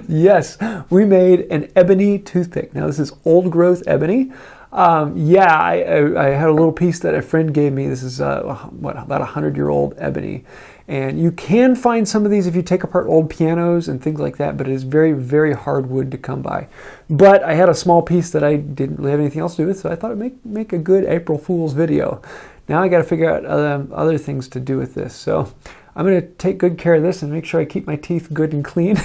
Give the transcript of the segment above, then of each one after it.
Yes, we made an ebony toothpick. Now this is old growth ebony. Yeah, I had a little piece that a friend gave me. This is about 100-year-old ebony. And you can find some of these if you take apart old pianos and things like that, but it is very, very hard wood to come by. But I had a small piece that I didn't really have anything else to do with, so I thought it'd make a good April Fool's video. Now I got to figure out other things to do with this. So I'm going to take good care of this and make sure I keep my teeth good and clean.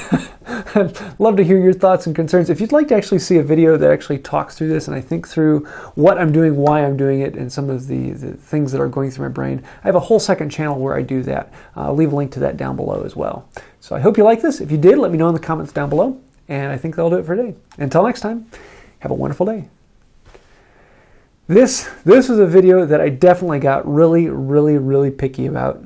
I'd love to hear your thoughts and concerns. If you'd like to actually see a video that actually talks through this and I think through what I'm doing, why I'm doing it, and some of the things that are going through my brain, I have a whole second channel where I do that. I'll leave a link to that down below as well. So I hope you like this. If you did, let me know in the comments down below. And I think that'll do it for today. Until next time, have a wonderful day. This was a video that I definitely got really, really, really picky about.